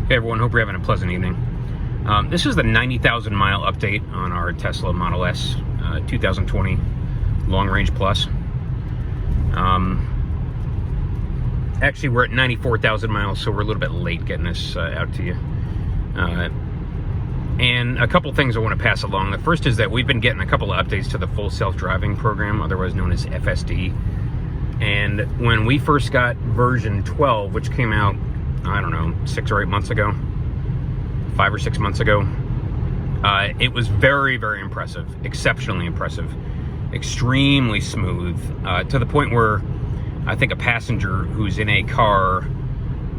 Hey everyone, hope you're having a pleasant evening. This is the 90,000 mile update on our Tesla Model S 2020 Long Range Plus. Actually, we're at 94,000 miles, so we're a little bit late getting this out to you. And a couple things I want to pass along. The first is that we've been getting a couple of updates to the full self-driving program, otherwise known as FSD. And when we first got version 12, which came out, I don't know, 6 or 8 months ago, 5 or 6 months ago, it was very, very impressive, exceptionally impressive, extremely smooth, to the point where I think a passenger who's in a car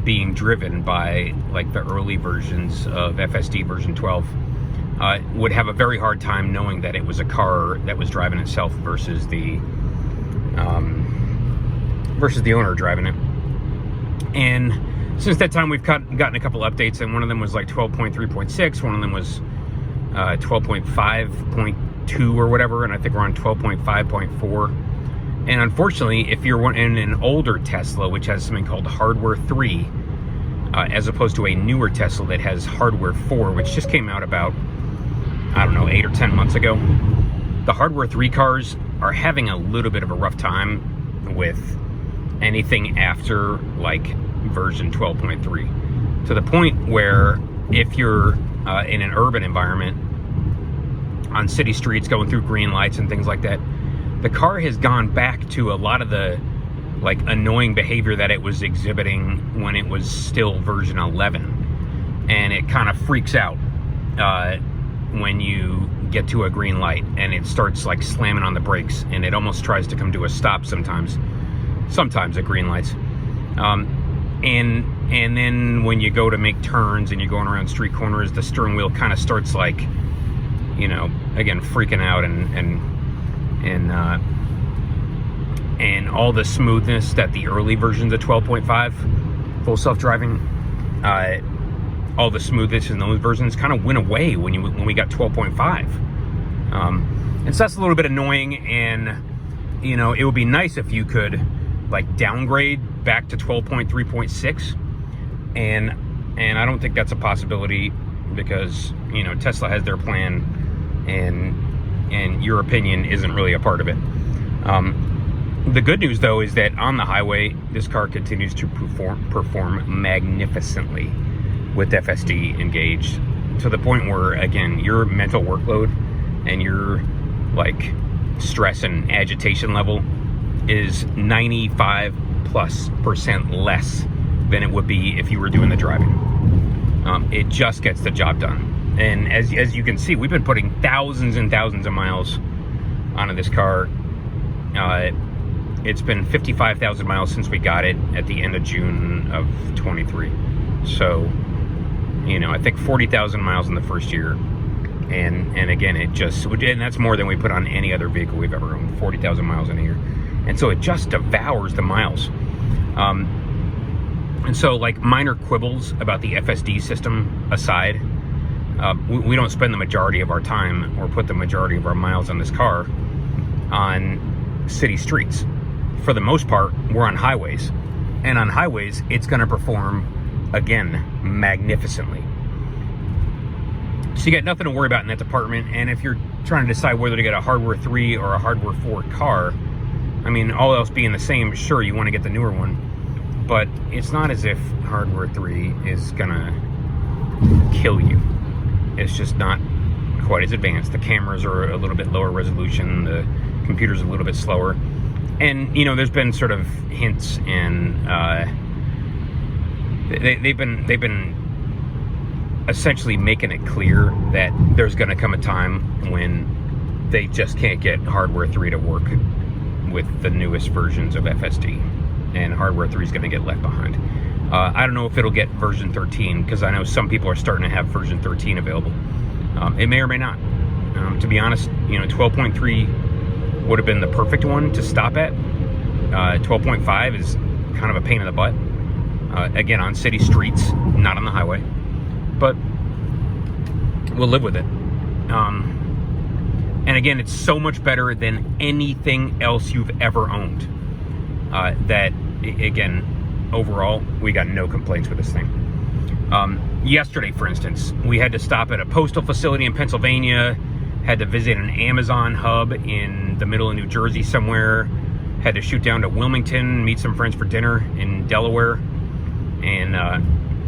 being driven by like the early versions of FSD version 12 would have a very hard time knowing that it was a car that was driving itself versus the owner driving it. And since that time, we've gotten a couple updates, and one of them was like 12.3.6, one of them was 12.5.2 or whatever, and I think we're on 12.5.4. And unfortunately, if you're in an older Tesla, which has something called Hardware 3, as opposed to a newer Tesla that has Hardware 4, which just came out about, I don't know, 8 or 10 months ago, the Hardware 3 cars are having a little bit of a rough time with anything after, like, version 12.3, to the point where if you're in an urban environment on city streets going through green lights and things like that, the car has gone back to a lot of the like annoying behavior that it was exhibiting when it was still version 11, and it kind of freaks out when you get to a green light and it starts like slamming on the brakes, and it almost tries to come to a stop sometimes at green lights. And then when you go to make turns and you're going around street corners, the steering wheel kind of starts like, you know, again, freaking out, and all the smoothness that the early versions of 12.5 full self-driving, all the smoothness in those versions kind of went away when we got 12.5. And so that's a little bit annoying, and you know, it would be nice if you could like downgrade back to 12.3.6, and I don't think that's a possibility, because you know, Tesla has their plan, and your opinion isn't really a part of it. The good news though is that on the highway, this car continues to perform magnificently with FSD engaged, to the point where, again, your mental workload and your like stress and agitation level is 95+% less than it would be if you were doing the driving. It just gets the job done. And as you can see, we've been putting thousands and thousands of miles onto this car. It's been 55,000 miles since we got it at the end of June of 23. So, you know, I think 40,000 miles in the first year. And again, and that's more than we put on any other vehicle we've ever owned, 40,000 miles in a year. And so it just devours the miles. And so, like, minor quibbles about the FSD system aside, we don't spend the majority of our time or put the majority of our miles on this car on city streets. For the most part, we're on highways. And on highways, it's going to perform, again, magnificently. So you got nothing to worry about in that department. And if you're trying to decide whether to get a Hardware 3 or a Hardware 4 car, I mean, all else being the same, sure, you want to get the newer one. But it's not as if Hardware 3 is going to kill you. It's just not quite as advanced. The cameras are a little bit lower resolution. The computer's a little bit slower. And, you know, there's been sort of hints, and they've been essentially making it clear that there's going to come a time when they just can't get Hardware 3 to work with the newest versions of FSD, and Hardware 3 is going to get left behind. I don't know if it'll get version 13, because I know some people are starting to have version 13 available. It may or may not. To be honest, you know, 12.3 would have been the perfect one to stop at. 12.5 is kind of a pain in the butt. Again, on city streets, not on the highway. But we'll live with it. And again, it's so much better than anything else you've ever owned. That, again, overall, we got no complaints with this thing. Yesterday, for instance, we had to stop at a postal facility in Pennsylvania, had to visit an Amazon hub in the middle of New Jersey somewhere, had to shoot down to Wilmington, meet some friends for dinner in Delaware, and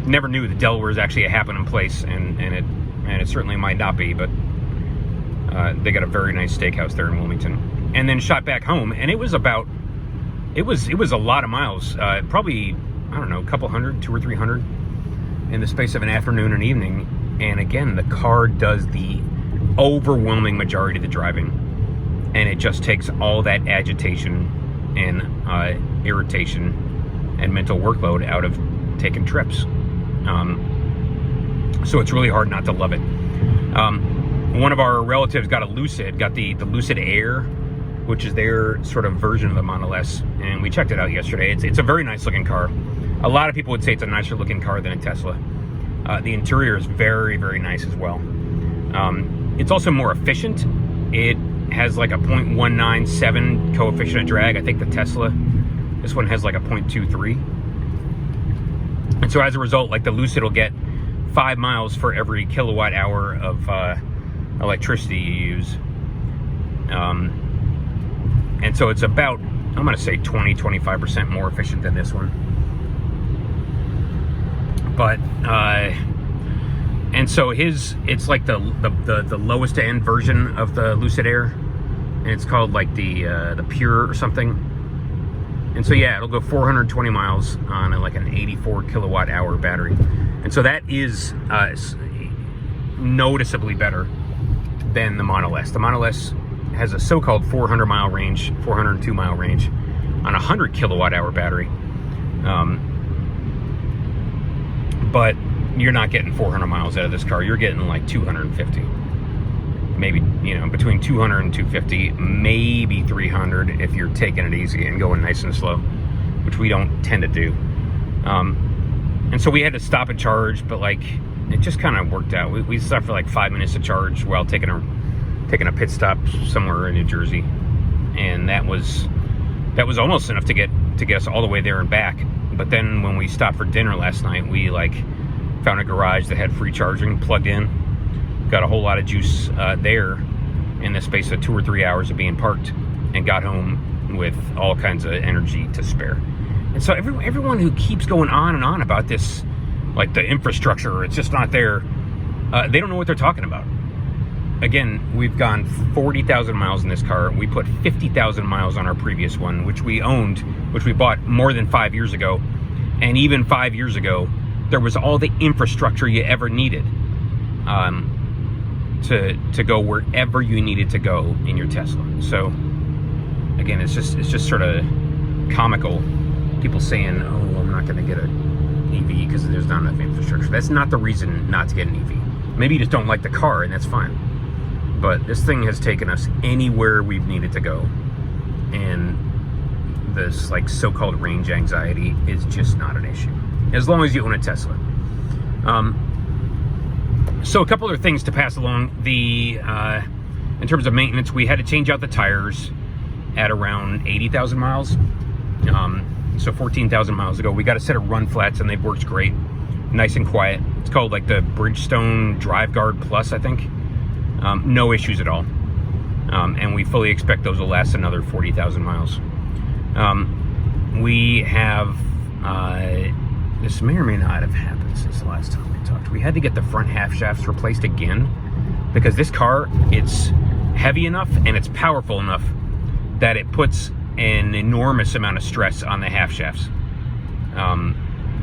never knew that Delaware is actually a happening place, and it certainly might not be, but they got a very nice steakhouse there in Wilmington. And then shot back home, and it was a lot of miles, probably, I don't know, a couple hundred, 200 or 300 in the space of an afternoon and evening. And again, the car does the overwhelming majority of the driving, and it just takes all that agitation and irritation and mental workload out of taking trips. So it's really hard not to love it. One of our relatives got a Lucid, got the Lucid Air, which is their sort of version of the Model S, and we checked it out yesterday. It's a very nice looking car. A lot of people would say it's a nicer looking car than a Tesla. The interior is very, very nice as well. It's also more efficient. It has like a 0.197 coefficient of drag. I think the Tesla, this one has like a 0.23. And so as a result, like the Lucid will get 5 miles for every kilowatt hour of electricity you use. And so it's about, I'm going to say 20-25% more efficient than this one. But and so it's like the lowest end version of the Lucid Air, and it's called like the Pure or something. And so yeah, it'll go 420 miles on like an 84 kilowatt hour battery, and so that is noticeably better than the Model S. The Model S has a so-called 400 mile range, 402 mile range on a 100 kilowatt hour battery. But you're not getting 400 miles out of this car. You're getting like 250. Maybe, between 200 and 250, maybe 300 if you're taking it easy and going nice and slow, which we don't tend to do. And so we had to stop and charge, but like, it just kind of worked out. We stopped for like 5 minutes to charge while taking a pit stop somewhere in New Jersey. And that was almost enough to get us all the way there and back. But then when we stopped for dinner last night, we like found a garage that had free charging plugged in. Got a whole lot of juice there in the space of 2 or 3 hours of being parked, and got home with all kinds of energy to spare. And so everyone who keeps going on and on about this, like the infrastructure, it's just not there, they don't know what they're talking about. Again, we've gone 40,000 miles in this car. We put 50,000 miles on our previous one, which we owned, which we bought more than 5 years ago. And even 5 years ago, there was all the infrastructure you ever needed to go wherever you needed to go in your Tesla. So again, it's just sort of comical. People saying, "Oh, I'm not going to get an EV because there's not enough infrastructure." That's not the reason not to get an EV. Maybe you just don't like the car, and that's fine. But this thing has taken us anywhere we've needed to go, and this like so-called range anxiety is just not an issue as long as you own a Tesla. So a couple other things to pass along. In terms of maintenance, we had to change out the tires at around 80,000 miles. So 14,000 miles ago, we got a set of run flats, and they've worked great, nice and quiet. It's called like the Bridgestone Drive Guard Plus, I think. No issues at all. And we fully expect those will last another 40,000 miles. We have, this may or may not have happened since the last time we talked. We had to get the front half shafts replaced again, because this car, it's heavy enough and it's powerful enough that it puts an enormous amount of stress on the half shafts.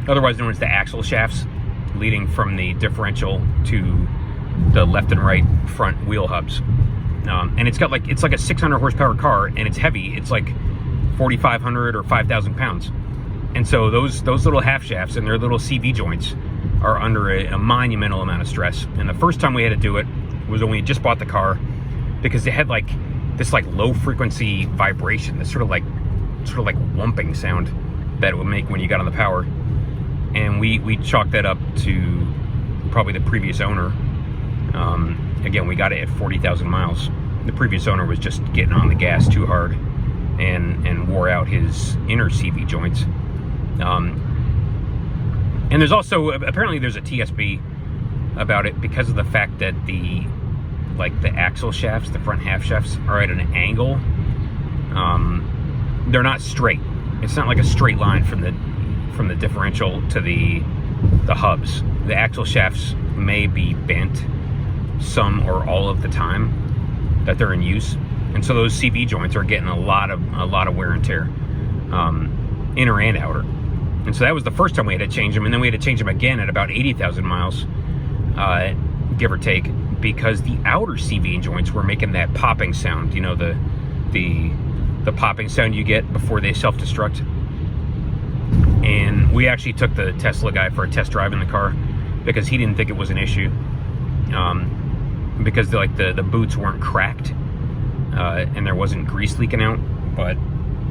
Otherwise known as the axle shafts, leading from the differential to the left and right front wheel hubs. And it's like a 600 horsepower car, and it's heavy. It's like 4,500 or 5,000 pounds. And so those little half shafts and their little CV joints are under a monumental amount of stress. And the first time we had to do it was when we just bought the car, because it had like this like low frequency vibration, this sort of like whumping sound that it would make when you got on the power. And we chalked that up to probably the previous owner. Again, we got it at 40,000 miles. The previous owner was just getting on the gas too hard and wore out his inner CV joints. And there's also, apparently there's a TSB about it because of the fact that the axle shafts, the front half shafts, are at an angle. They're not straight. It's not like a straight line from the differential to the hubs. The axle shafts may be bent some or all of the time that they're in use, and so those CV joints are getting a lot of wear and tear, inner and outer. And so that was the first time we had to change them, and then we had to change them again at about 80,000 miles, give or take, because the outer CV joints were making that popping sound. You know, the popping sound you get before they self-destruct. And we actually took the Tesla guy for a test drive in the car because he didn't think it was an issue, because the boots weren't cracked, and there wasn't grease leaking out, but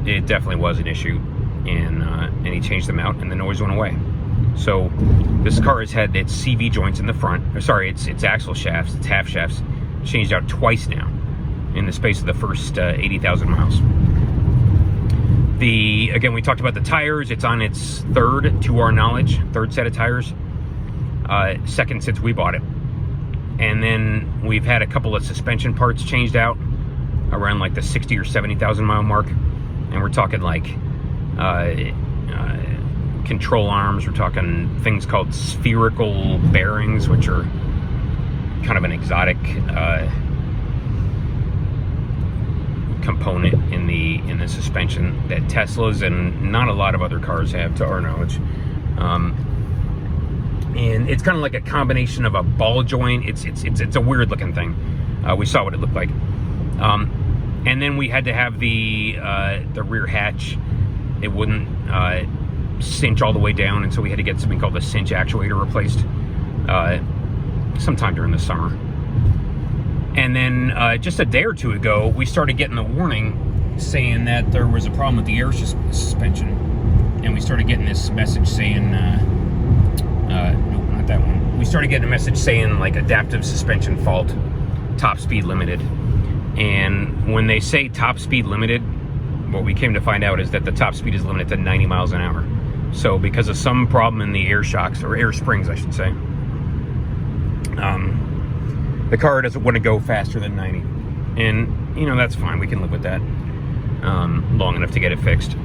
it definitely was an issue. And he changed them out, and the noise went away. So this car has had its CV joints in the front, its axle shafts, its half shafts, changed out twice now in the space of the first 80,000 miles. Again, we talked about the tires. It's on its third, to our knowledge, third set of tires, second since we bought it. And then we've had a couple of suspension parts changed out around like the 60 or 70,000 mile mark, and we're talking like control arms. We're talking things called spherical bearings, which are kind of an exotic component in the suspension that Teslas and not a lot of other cars have, to our knowledge. And it's kind of like a combination of a ball joint. It's a weird looking thing. We saw what it looked like. And then we had to have the rear hatch. It wouldn't cinch all the way down, and so we had to get something called the cinch actuator replaced sometime during the summer. And then just a day or two ago, we started getting the warning saying that there was a problem with the air suspension, and we started getting this message saying, nope, not that one. We started getting a message saying like adaptive suspension fault, top speed limited. And when they say top speed limited, what we came to find out is that the top speed is limited to 90 miles an hour. So because of some problem in the air shocks, or air springs, I should say, the car doesn't want to go faster than 90. And, you know, that's fine. We can live with that long enough to get it fixed.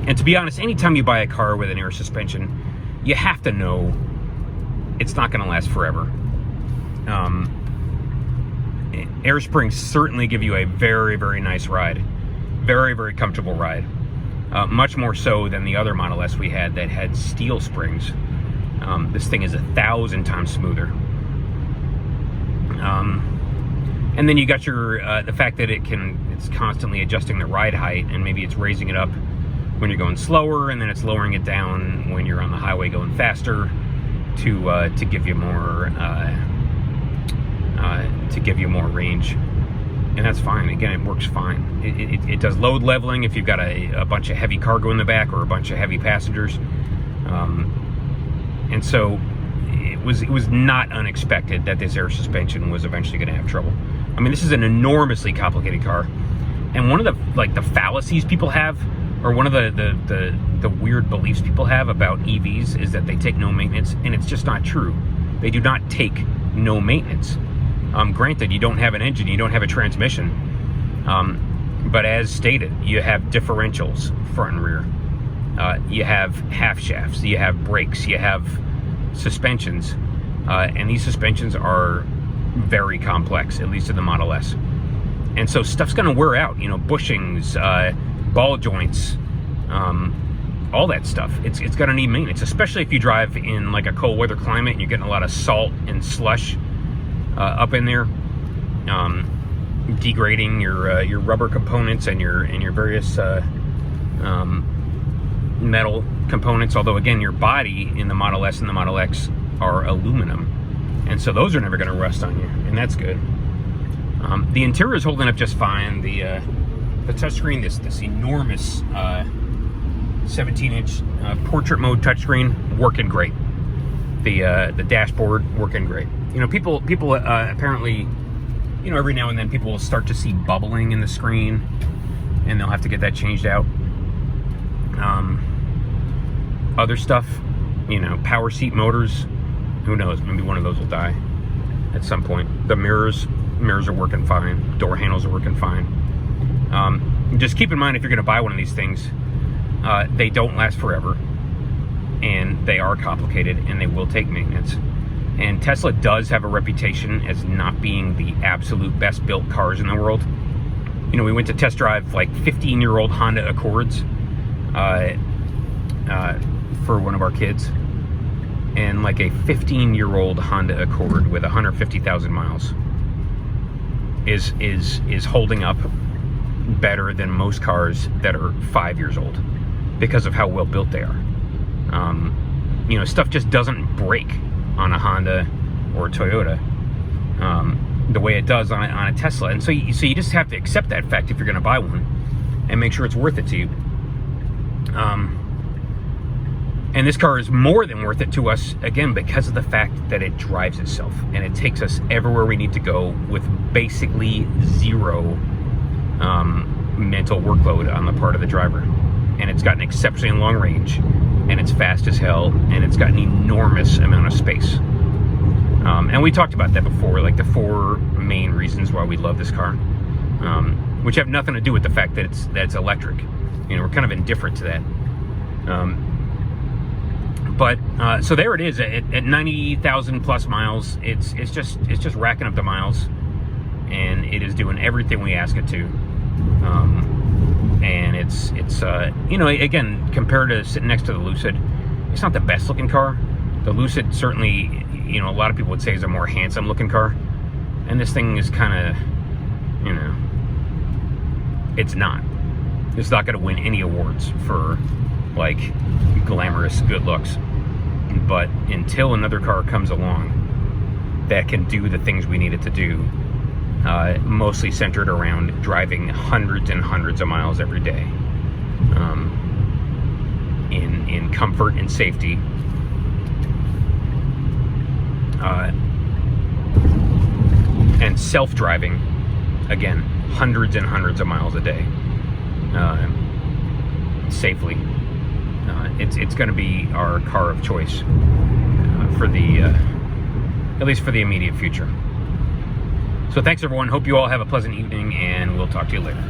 And to be honest, anytime you buy a car with an air suspension, you have to know it's not going to last forever. Air springs certainly give you a very, very nice ride. Very, very comfortable ride. Much more so than the other Model S we had that had steel springs. This thing is 1,000 times smoother. And then you got your the fact that it's constantly adjusting the ride height, and maybe it's raising it up when you're going slower, and then it's lowering it down when you're on the highway going faster to give you more range. And that's fine. Again, it works fine. It does load leveling if you've got a bunch of heavy cargo in the back or a bunch of heavy passengers. And so it was not unexpected that this air suspension was eventually going to have trouble. I mean, this is an enormously complicated car, and one of the fallacies people have, or one of the weird beliefs people have about EVs, is that they take no maintenance, and it's just not true. They do not take no maintenance. Granted, you don't have an engine, you don't have a transmission, but as stated, you have differentials front and rear. You have half shafts, you have brakes, you have suspensions, and these suspensions are very complex, at least in the Model S. And so stuff's going to wear out, you know, bushings, ball joints, all that stuff. It's going to need maintenance, especially if you drive in like a cold weather climate and you're getting a lot of salt and slush up in there, degrading your rubber components and your various metal components. Although again, your body in the Model S and the Model X are aluminum, and so those are never going to rust on you, and that's good. The interior is holding up just fine. The touchscreen, this enormous 17-inch portrait mode touchscreen, working great. The dashboard working great. You know, people apparently, you know, every now and then people will start to see bubbling in the screen, and they'll have to get that changed out. Other stuff, you know, power seat motors, who knows, maybe one of those will die at some point. The mirrors are working fine. Door handles are working fine. Just keep in mind, if you're going to buy one of these things, they don't last forever, and they are complicated, and they will take maintenance. And Tesla does have a reputation as not being the absolute best built cars in the world. You know, we went to test drive like 15-year-old Honda Accords for one of our kids, and like a 15-year-old Honda Accord with 150,000 miles is holding up better than most cars that are 5 years old because of how well built they are. You know, stuff just doesn't break on a Honda or a Toyota the way it does on a Tesla. And so you just have to accept that fact if you're going to buy one, and make sure it's worth it to you. And this car is more than worth it to us, again, because of the fact that it drives itself, and it takes us everywhere we need to go with basically zero mental workload on the part of the driver. And it's got an exceptionally long range, and it's fast as hell, and it's got an enormous amount of space. And we talked about that before, like the 4 main reasons why we love this car, which have nothing to do with the fact that it's electric. You know, we're kind of indifferent to that. So there it is at 90,000 plus miles. It's just racking up the miles, and it is doing everything we ask it to. And it's you know, again, compared to sitting next to the Lucid, it's not the best looking car. The Lucid certainly, you know, a lot of people would say is a more handsome looking car, and this thing is kind of, you know, it's not going to win any awards for like glamorous good looks. But until another car comes along that can do the things we need it to do, mostly centered around driving hundreds and hundreds of miles every day, in comfort and safety, and self-driving, again, hundreds and hundreds of miles a day, safely, it's going to be our car of choice for at least for the immediate future. So thanks everyone, hope you all have a pleasant evening, and we'll talk to you later.